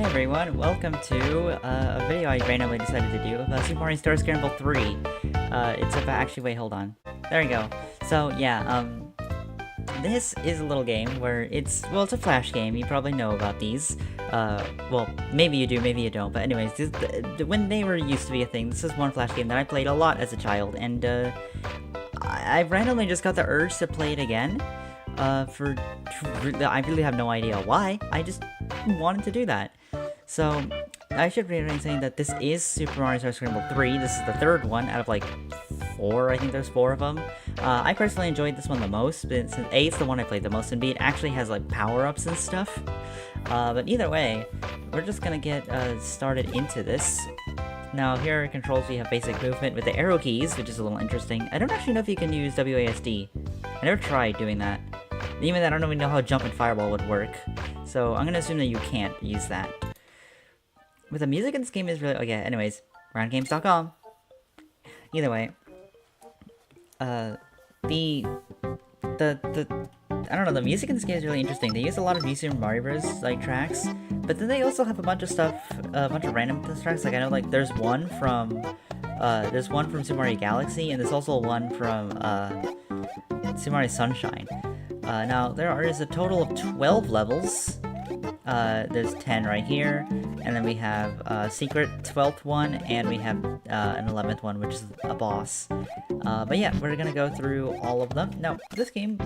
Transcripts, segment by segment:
everyone, welcome to a video I randomly decided to do of Super Mario Star Scramble 3. It's about, actually, wait, hold on. There we go. So, yeah, this is a little game where it's a flash game. You probably know about these. Well, maybe you do, maybe you don't. But anyways, when they were used to be a thing, this is one flash game that I played a lot as a child, and I randomly just got the urge to play it again. I really have no idea why. I just wanted to do that. So, I should reiterate saying that this is Super Mario Star Scramble 3. This is the third one out of like 4. I think there's 4 of them. I personally enjoyed this one the most, but since A, it's the one I played the most, and B, it actually has like power-ups and stuff. But either way, we're just gonna get started into this. Now, here are controls. We have basic movement with the arrow keys, which is a little interesting. I don't actually know if you can use WASD. I never tried doing that. Even that, I don't even know how jump and fireball would work. So, I'm gonna assume that you can't use that. But the music in this game is really... Okay, anyways, roundgames.com. Either way, I don't know, the music in this game is really interesting. They use a lot of New Super Mario Bros. Like tracks, but then they also have a bunch of stuff, a bunch of random tracks. Like I know, like there's one from Super Mario Galaxy, and there's also one from Super Mario Sunshine. Now there is a total of 12 levels. There's 10 right here, and then we have a secret 12th one, and we have an 11th one, which is a boss. But yeah, we're gonna go through all of them. Now, this game,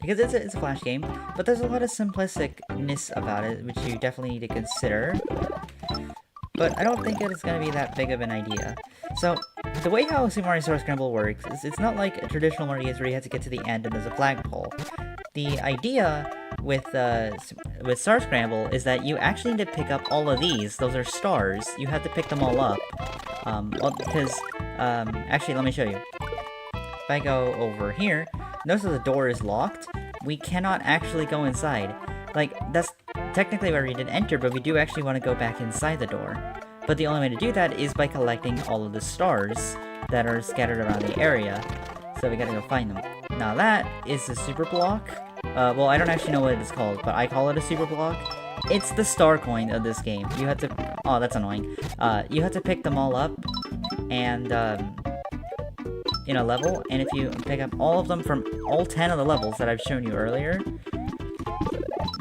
because it's a flash game, but there's a lot of simplisticness about it, which you definitely need to consider. But I don't think it's gonna be that big of an idea. So, the way how Super Mario Star Scramble works is it's not like a traditional Mario games where you have to get to the end and there's a flagpole. The idea with Star Scramble is that you actually need to pick up all of these. Those are stars. You have to pick them all up. Actually, let me show you. If I go over here, notice that the door is locked. We cannot actually go inside. Like, that's technically where we did enter, but we do actually want to go back inside the door. But the only way to do that is by collecting all of the stars that are scattered around the area. So we gotta go find them. Now that is a super block. Well, I don't actually know what it's called, but I call it a super block. It's the star coin of this game. You have to... Oh, that's annoying. You have to pick them all up, and, in a level, and if you pick up all of them from all 10 of the levels that I've shown you earlier,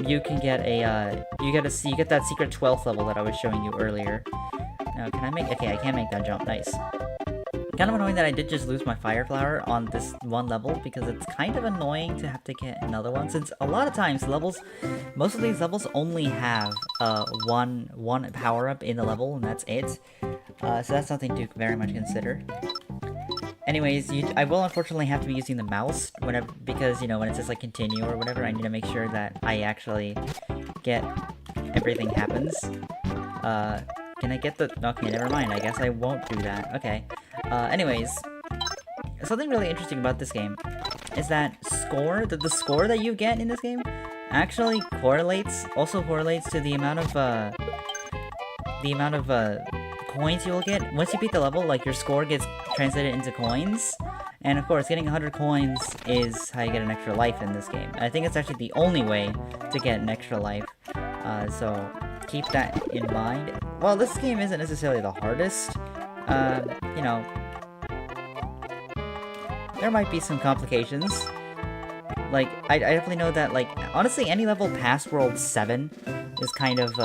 you can get a, you get that secret 12th level that I was showing you earlier. Now, can I make... Okay, I can't make that jump. Nice. Kind of annoying that I did just lose my fire flower on this one level, because it's kind of annoying to have to get another one, since a lot of times most of these levels only have one power-up in the level, and that's it. So that's something to very much consider. Anyways, I will unfortunately have to be using the mouse whenever, because, you know, when it says like continue or whatever, I need to make sure that I actually get everything happens. Can I get the... Okay, never mind, I guess I won't do that. Okay. Anyways, something really interesting about this game is that the score that you get in this game actually also correlates to the amount of coins you'll get. Once you beat the level, like, your score gets translated into coins. And of course, getting 100 coins is how you get an extra life in this game. I think it's actually the only way to get an extra life. So keep that in mind. Well, this game isn't necessarily the hardest. You know, there might be some complications. Like, I definitely know that, like, honestly, any level past World 7 is kind of,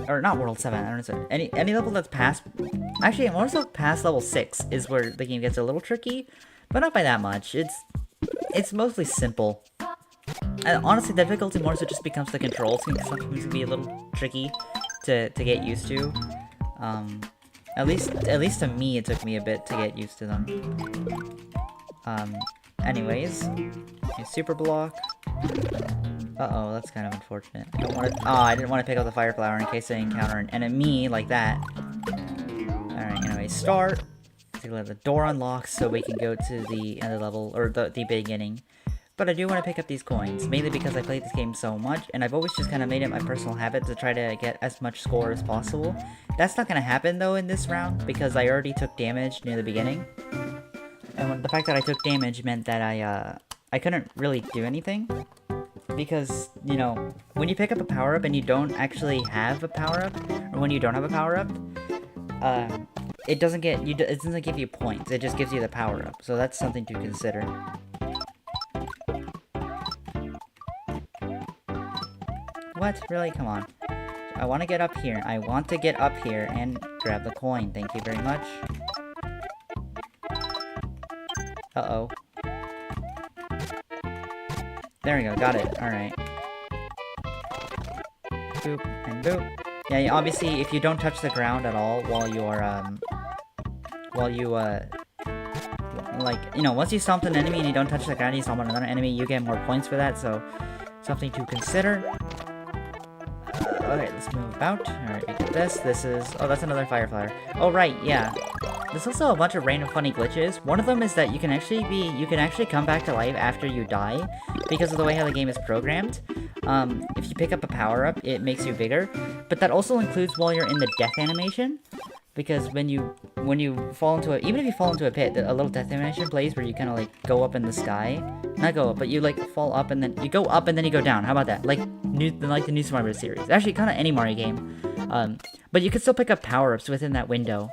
or not World 7, I don't know, any level that's past... Actually, more so past level 6 is where the game gets a little tricky, but not by that much. It's mostly simple. And honestly, the difficulty more so just becomes the controls can sometimes be a little tricky to get used to. At least to me, it took me a bit to get used to them. Anyways, a super block. Uh-oh, that's kind of unfortunate. I don't want to... Oh, I didn't want to pick up the fire flower in case I encounter an enemy like that. Alright, anyway, start. So let the door unlock so we can go to the end of the level, or the beginning. But I do want to pick up these coins, mainly because I played this game so much, and I've always just kind of made it my personal habit to try to get as much score as possible. That's not going to happen, though, in this round, because I already took damage near the beginning. And the fact that I took damage meant that I couldn't really do anything. because, you know, when you pick up a power-up and you don't actually have a power-up, or when you don't have a power-up, it doesn't give you points, it just gives you the power-up, so that's something to consider. What? Really? Come on. I want to get up here. I want to get up here and grab the coin. Thank you very much. Uh-oh. There we go. Got it. Alright. Boop and boop. Yeah, obviously, if you don't touch the ground at all while you're, like, you know, once you stomp an enemy and you don't touch the ground, you stomp on another enemy, you get more points for that, so something to consider. Okay, let's move about. Alright, we get this. This is... Oh, that's another fire flower. Oh, right, yeah. There's also a bunch of random funny glitches. One of them is that you can actually come back to life after you die because of the way how the game is programmed. If you pick up a power-up, it makes you bigger. But that also includes while you're in the death animation. Because when you fall into even if you fall into a pit, a little death animation plays where you kind of like go up in the sky. Not go up, but you like fall up and then you go up and then you go down. How about that? Like the new Super Mario series. Actually, kind of any Mario game. But you can still pick up power-ups within that window.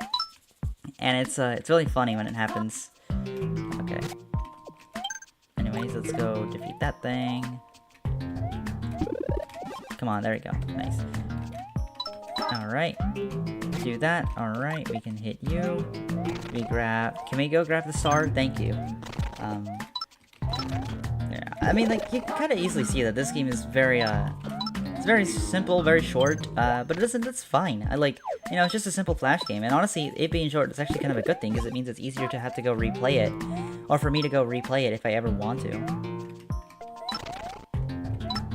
And it's really funny when it happens. Okay. Anyways, let's go defeat that thing. Come on, there we go. Nice. Alright. Do that. Alright, we can hit you. Can we go grab the star? Thank you. Yeah. I mean, like, you can kind of easily see that this game is very, it's very simple, very short, but it's fine. You know, it's just a simple Flash game, and honestly, it being short is actually kind of a good thing, because it means it's easier to have to go replay it, or for me to go replay it if I ever want to.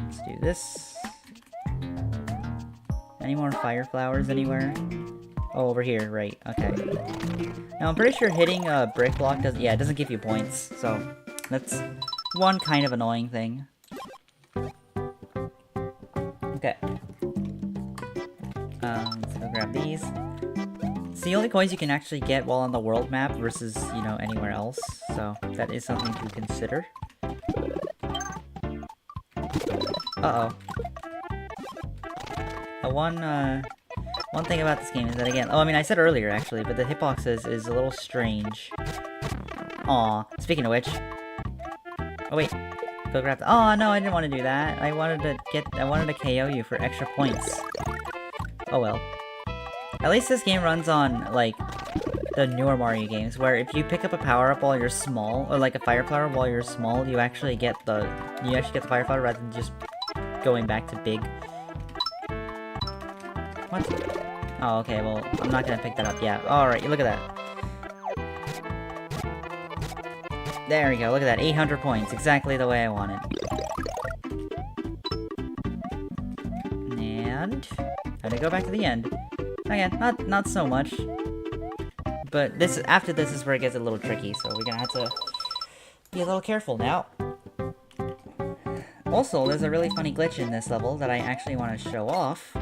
Let's do this. Any more fire flowers anywhere? Oh, over here, right, okay. Now, I'm pretty sure hitting a brick block doesn't give you points, so that's one kind of annoying thing. Okay. Let's go grab these. It's the only coins you can actually get while on the world map versus, you know, anywhere else, so that is something to consider. Uh-oh. One thing about this game is that, again, I mean, I said earlier, actually, but the hitbox is a little strange. Aw, speaking of which... Oh, wait. Go grab the... Oh, no, I didn't want to do that. I wanted to KO you for extra points. Oh, well. At least this game runs on, like, the newer Mario games, where if you pick up a power-up while you're small, or like a fire flower while you're small, you actually get the fire flower rather than just going back to big. What? Oh, okay, well, I'm not gonna pick that up. Yeah, alright, look at that. There we go, look at that, 800 points, exactly the way I wanted. And... time to go back to the end. Again, not so much. But after this is where it gets a little tricky, so we're gonna have to be a little careful now. Also, there's a really funny glitch in this level that I actually want to show off.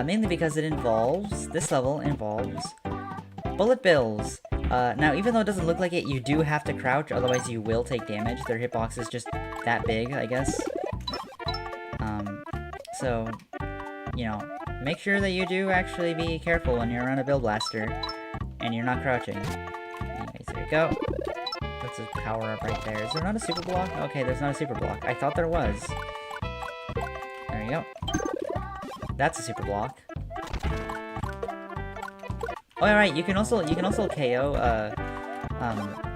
Mainly because this level involves bullet bills. Now, even though it doesn't look like it, you do have to crouch, otherwise you will take damage. Their hitbox is just that big, I guess. So, you know, make sure that you do actually be careful when you're around a bill blaster, and you're not crouching. Anyways, there you go. That's a power-up right there. Is there not a super block? Okay, there's not a super block. I thought there was. There you go. That's a super block. Oh, alright, you can also KO,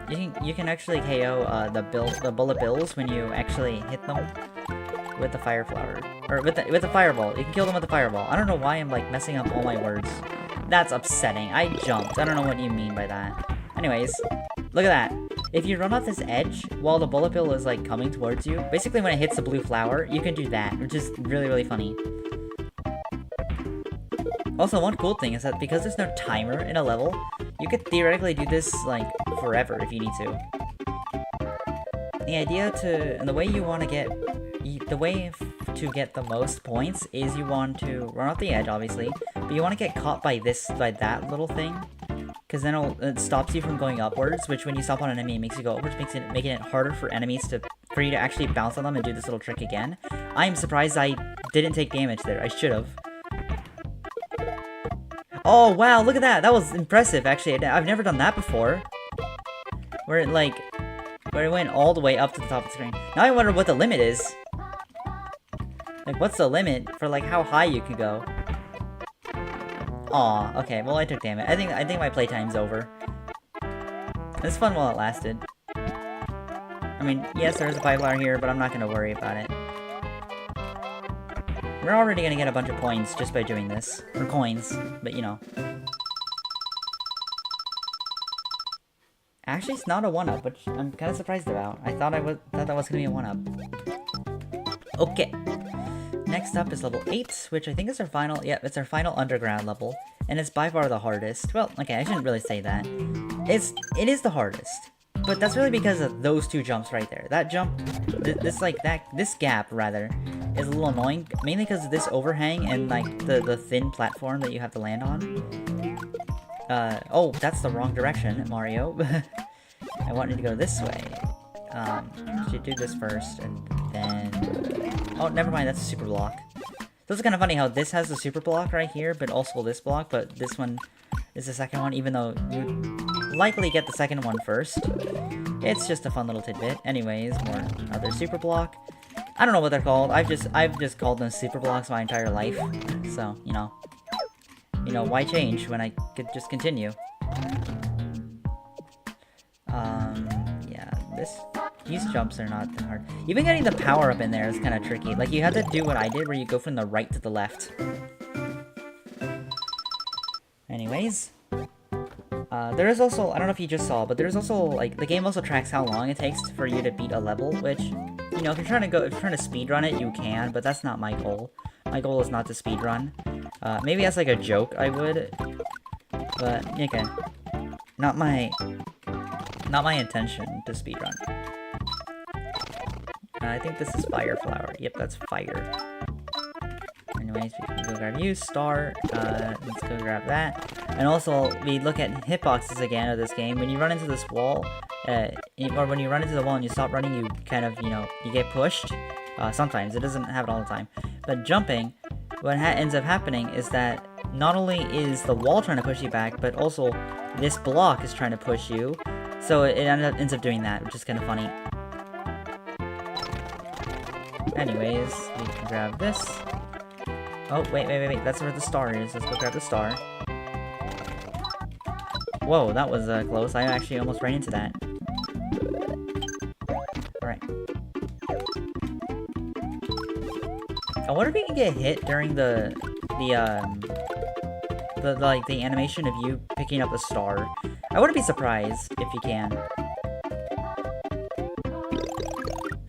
you can actually KO, the bullet bills when you actually hit them with the fire flower. Or with the fireball. You can kill them with the fireball. I don't know why I'm, like, messing up all my words. That's upsetting. I jumped. I don't know what you mean by that. Anyways, look at that. If you run off this edge while the bullet bill is, like, coming towards you, basically when it hits the blue flower, you can do that, which is really, really funny. Also, one cool thing is that because there's no timer in a level, you could theoretically do this, like, forever if you need to. And the way you want to get... The way to get the most points is you want to run off the edge, obviously, but you want to get caught by that little thing, because then it stops you from going upwards, which when you stop on an enemy, it makes you go upwards, making it harder for enemies to for you to actually bounce on them and do this little trick again. I'm surprised I didn't take damage there. I should have. Oh, wow, look at that. That was impressive, actually. I've never done that before. Where it, like, where it went all the way up to the top of the screen. Now I wonder what the limit is. Like, what's the limit for, like, how high you can go? Aw, okay, well, I took damage. I think my playtime's over. It's fun while it lasted. I mean, yes, there is a pipe flower here, but I'm not gonna worry about it. We're already gonna get a bunch of points just by doing this. Or coins, but you know. Actually, it's not a 1-up, which I'm kind of surprised about. I thought that was gonna be a 1-up. Okay. Next up is level 8, which I think is our final, it's our final underground level. And it's by far the hardest. Well, okay, I shouldn't really say that. It is the hardest. But that's really because of those two jumps right there. That jump, this gap, rather, is a little annoying. Mainly because of this overhang and, like, the thin platform that you have to land on. Oh, that's the wrong direction, Mario. I wanted to go this way. Should do this first, and then... Oh, never mind, that's a super block. So it's kind of funny how this has the super block right here, but also this block, but this one is the second one, even though you likely get the second one first. It's just a fun little tidbit. Anyways, more other super block. I don't know what they're called. I've just called them super blocks my entire life. So, you know, why change when I could just continue? Yeah, these jumps are not that hard. Even getting the power up in there is kind of tricky. Like, you have to do what I did, where you go from the right to the left. Anyways, there is also, I don't know if you just saw, but there's also, like, the game also tracks how long it takes for you to beat a level, which, you know, if you're trying to speedrun it, you can, but that's not my goal. My goal is not to speedrun. Maybe as, like, a joke, I would, but, okay. Not my intention to speedrun. I think this is fire flower. Yep, that's fire. Anyways, we can go grab you, star. Let's go grab that. And also, we look at hitboxes again of this game. When you run into this wall, or when you run into the wall and you stop running, you kind of, you know, you get pushed. Sometimes, it doesn't happen all the time. But jumping, what ends up happening is that not only is the wall trying to push you back, but also this block is trying to push you. So it ends up doing that, which is kind of funny. Anyways, we can grab this. Oh, wait, that's where the star is. Let's go grab the star. Whoa, that was close. I actually almost ran into that. Alright. I wonder if we can get hit during the animation of you picking up the star. I wouldn't be surprised if you can.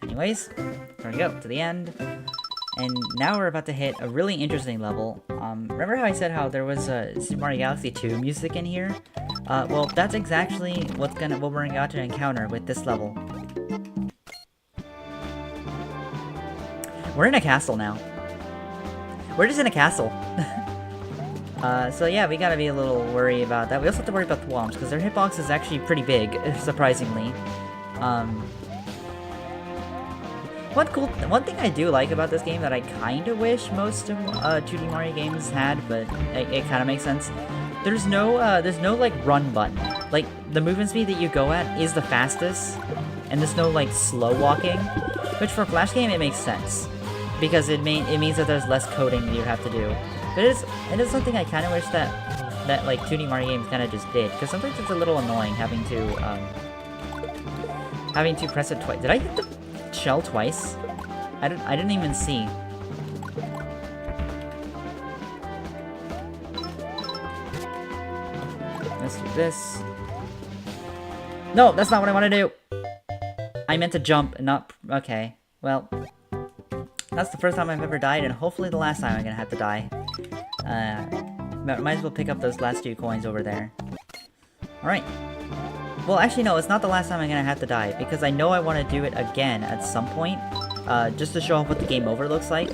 Anyways, there we go, to the end. And now we're about to hit a really interesting level. Remember how I said how there was Super Mario Galaxy 2 music in here? Well, that's exactly what we're about to encounter with this level. We're in a castle now. We're just in a castle. So yeah, we gotta be a little worried about that. We also have to worry about the Womps, because their hitbox is actually pretty big, surprisingly. One thing I do like about this game that I kind of wish most of 2D Mario games had, but it kind of makes sense. There's no like run button. Like the movement speed that you go at is the fastest, and there's no like slow walking, which for a Flash game it makes sense because it means that there's less coding that you have to do. But it is something I kind of wish that like 2D Mario games kind of just did, because sometimes it's a little annoying having to press it twice. Did I hit the shell twice? I didn't even see. Let's do this. No, that's not what I want to do. I meant to jump and not... Okay, well, that's the first time I've ever died, and hopefully the last time I'm gonna have to die. Might as well pick up those last 2 coins over there. Alright. Well, actually, no, it's not the last time I'm gonna have to die, because I know I want to do it again at some point, just to show off what the game over looks like.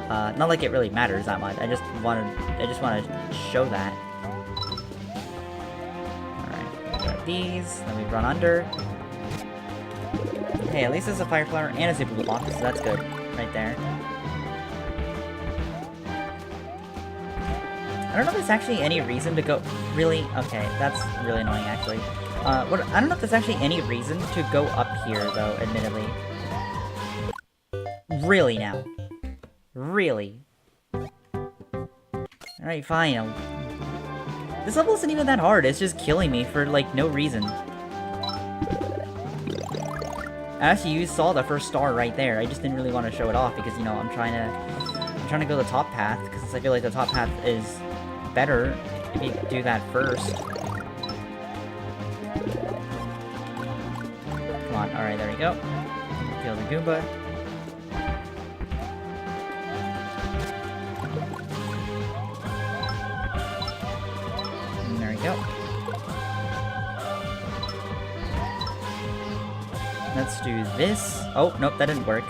Not like it really matters that much. I just want to show that. Alright, grab these, then we run under. Hey, at least there's a fire flower and a super block, so that's good. Right there. I don't know if there's actually any reason to go... Really? Okay, that's really annoying, actually. I don't know if there's actually any reason to go up here, though, admittedly. Really, now? Really? Alright, fine. This level isn't even that hard, it's just killing me for, like, no reason. Actually, you saw the first star right there. I just didn't really want to show it off because, you know, I'm trying to go the top path because I feel like the top path is better if you do that first. Come on, alright, there we go. Kill the Goomba. And there we go. Let's do this. Oh, nope, that didn't work.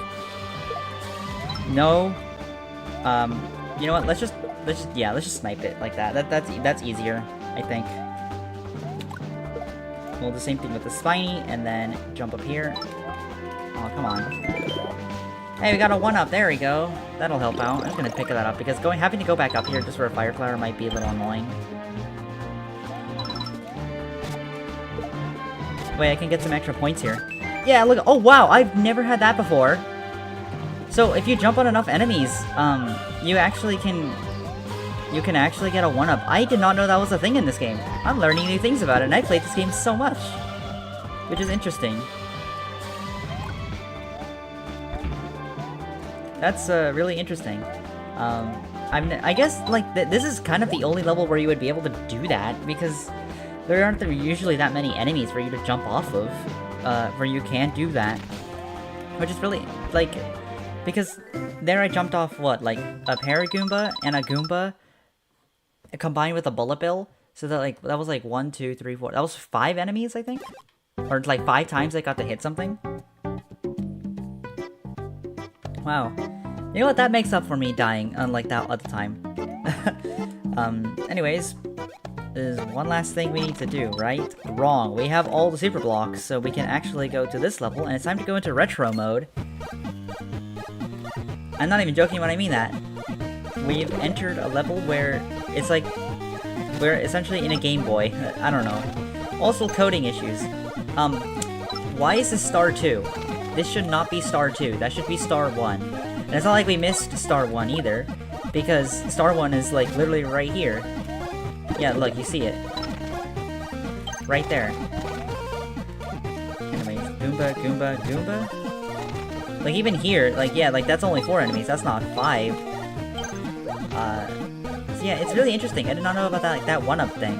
No. You know what? Let's just snipe it like that. That's easier, I think. We'll do the same thing with the spiny, and then jump up here. Oh, come on. Hey, we got a 1-up. There we go. That'll help out. I'm just gonna pick that up because having to go back up here just for a fire flower might be a little annoying. Wait, I can get some extra points here. Yeah, look. Oh, wow. I've never had that before. So, if you jump on enough enemies, you can actually get a 1-up. I did not know that was a thing in this game. I'm learning new things about it, and I played this game so much. Which is interesting. That's, really interesting. I guess, like, this is kind of the only level where you would be able to do that, because there aren't usually that many enemies for you to jump off of, where you can do that. Which is really, like, because there I jumped off, what, like, a Paragoomba and a Goomba combined with a Bullet Bill, so that was like 1, 2, 3, 4. That was 5 enemies, I think, or like 5 times I got to hit something. Wow, you know what? That makes up for me dying unlike that at the time. Anyways, there's one last thing we need to do, right? Wrong. We have all the super blocks, so we can actually go to this level, and it's time to go into retro mode. I'm not even joking when I mean that. We've entered a level where it's like we're essentially in a Game Boy. I don't know. Also coding issues. Why is this star 2? This should not be star 2. That should be star 1. And it's not like we missed star 1 either, because star 1 is like literally right here. Yeah, look, you see it. Right there. Anyways, Goomba, Goomba, Goomba. Like, even here, like, yeah, like, that's only 4 enemies, that's not 5. So yeah, it's really interesting. I did not know about that, like, that 1-up thing.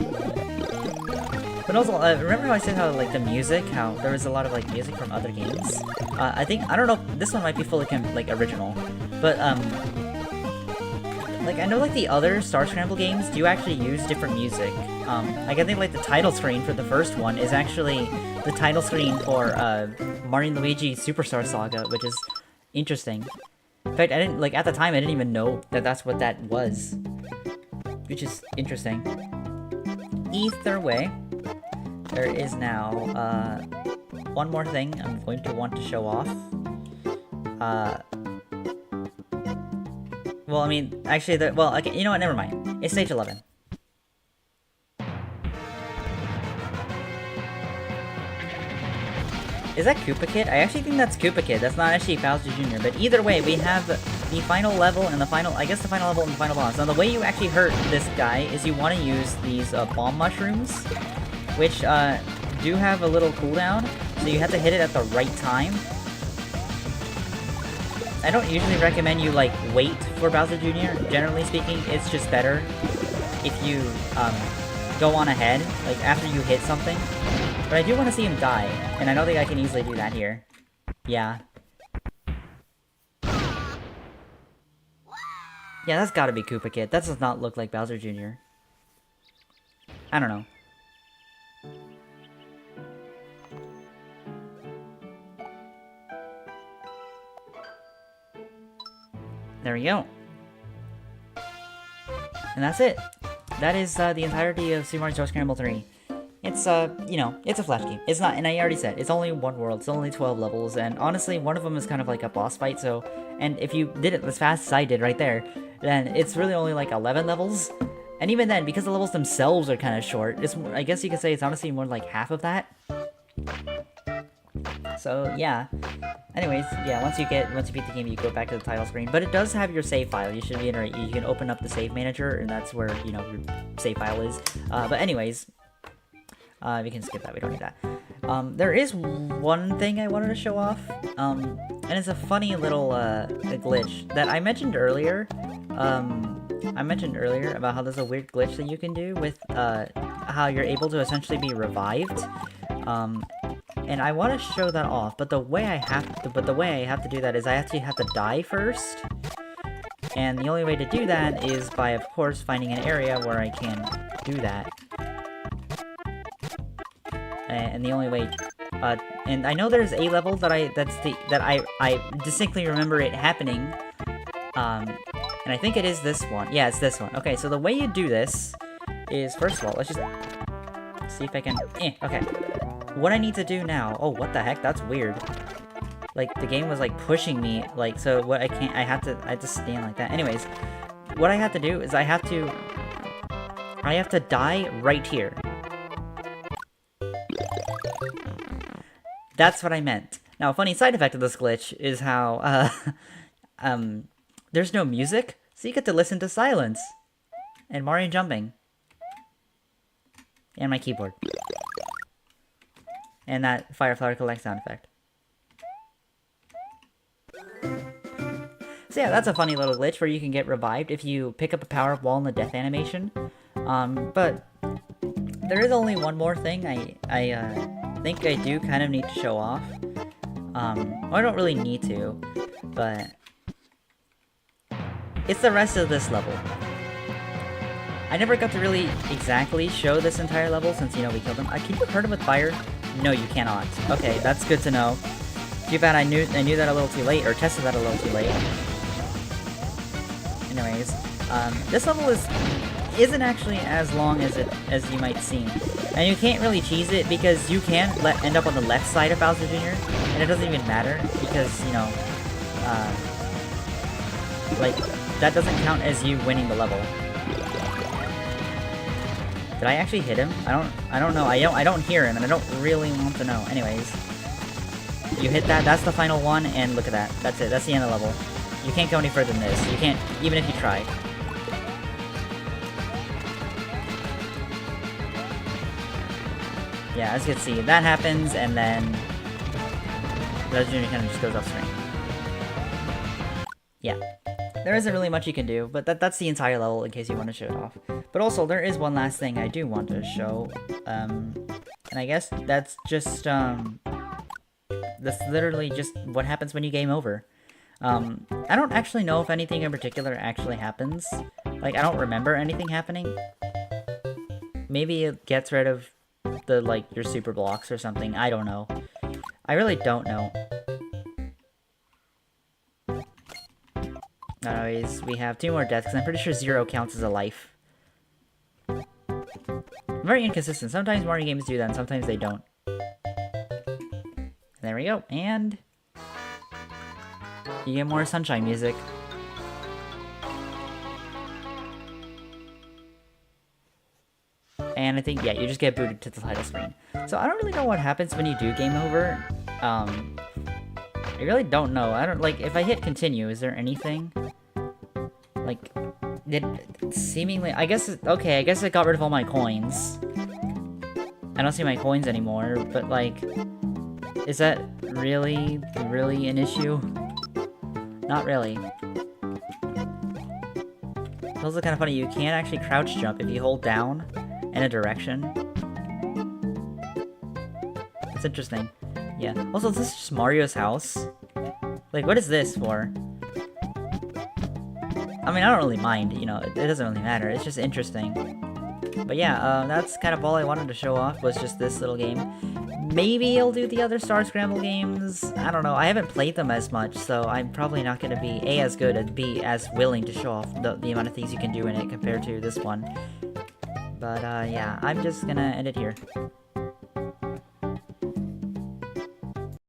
But also, remember how I said how, like, the music, how there was a lot of, like, music from other games? I don't know, this one might be fully, like, original. But, like, I know, like, the other Star Scramble games do actually use different music. Like, I think, like, the title screen for the first one is actually the title screen for, Mario & Luigi Superstar Saga, which is interesting. In fact, I didn't, like, at the time, I didn't even know that that's what that was. Which is interesting. Either way, there is now, one more thing I'm going to want to show off. Well, I mean, actually, well, okay, you know what, never mind. It's stage 11. Is that Koopa Kid? I actually think that's Koopa Kid. That's not actually Bowser Jr. But either way, we have the final level and the final, I guess the final level and the final boss. Now, the way you actually hurt this guy is you want to use these bomb mushrooms, which do have a little cooldown, so you have to hit it at the right time. I don't usually recommend you, like, wait for Bowser Jr. Generally speaking, it's just better if you go on ahead, like, after you hit something. But I do want to see him die, and I don't think I can easily do that here. Yeah. Yeah, that's gotta be Koopa Kid. That does not look like Bowser Jr. I don't know. There we go. And that's it. That is the entirety of Super Mario Star Scramble 3. It's, you know, it's a Flash game. It's not, and I already said, it's only one world, it's only 12 levels, and honestly, one of them is kind of like a boss fight, so, and if you did it as fast as I did right there, then it's really only like 11 levels, and even then, because the levels themselves are kind of short, it's, I guess you could say it's honestly more like half of that. So, yeah. Anyways, yeah, once you beat the game, you go back to the title screen, but it does have your save file. You should reiterate, you can open up the save manager, and that's where, you know, your save file is, but anyways, we can skip that, we don't need that. There is one thing I wanted to show off, and it's a funny little, glitch that I mentioned earlier. I mentioned earlier about how there's a weird glitch that you can do with, how you're able to essentially be revived. And I want to show that off, but the way I have to do that is I actually have to die first. And the only way to do that is by, of course, finding an area where I can do that. And the only way, and I know there's a level that I distinctly remember it happening, and I think it is this one. Yeah, it's this one. Okay, so the way you do this is, first of all, let's just see if I can, okay. What I need to do now, oh, what the heck, that's weird. Like, the game was, like, pushing me, like, so what I have to stand like that. Anyways, what I have to do is I have to die right here. That's what I meant. Now, a funny side effect of this glitch is how, there's no music, so you get to listen to silence. And Mario jumping. And my keyboard. And that Fireflower Collect sound effect. So yeah, that's a funny little glitch where you can get revived if you pick up a power-up wall in the death animation. But there is only one more thing I think I do kind of need to show off. Well, I don't really need to, but it's the rest of this level. I never got to really exactly show this entire level since, you know, we killed him. Can you hurt him with fire? No, you cannot. Okay, that's good to know. Too bad I knew that a little too late, or tested that a little too late. Anyways, this level isn't actually as long as you might seem. And you can't really cheese it because you can end up on the left side of Bowser Jr. and it doesn't even matter because, you know, like, that doesn't count as you winning the level. Did I actually hit him? I don't know. I don't hear him, and I don't really want to know. Anyways, you hit that. That's the final one, and look at that. That's it. That's the end of the level. You can't go any further than this. You can't, even if you try. Yeah, as you can see, that happens, and then Bowser Jr. kind of just goes off screen. Yeah. There isn't really much you can do, but that's the entire level in case you want to show it off. But also, there is one last thing I do want to show, and I guess that's just, that's literally just what happens when you game over. I don't actually know if anything in particular actually happens. Like, I don't remember anything happening. Maybe it gets rid of the, like, your super blocks or something, I don't know. I really don't know. Anyways, we have 2 more deaths, because I'm pretty sure 0 counts as a life. Very inconsistent. Sometimes Mario games do that, and sometimes they don't. There we go, and you get more sunshine music. And I think, yeah, you just get booted to the title screen. So I don't really know what happens when you do game over. I really don't know. I don't, like, if I hit continue, is there anything? Like, it seemingly, I guess, okay, I guess it got rid of all my coins. I don't see my coins anymore, but, like, is that really an issue? Not really. It's also kind of funny, you can't actually crouch jump if you hold down in a direction. That's interesting. Yeah. Also, is this just Mario's house? Like, what is this for? I mean, I don't really mind, you know, it doesn't really matter, it's just interesting. But yeah, that's kind of all I wanted to show off, was just this little game. Maybe I'll do the other Star Scramble games, I don't know, I haven't played them as much, so I'm probably not going to be A, as good, and B, as willing to show off the amount of things you can do in it compared to this one. But yeah, I'm just gonna end it here.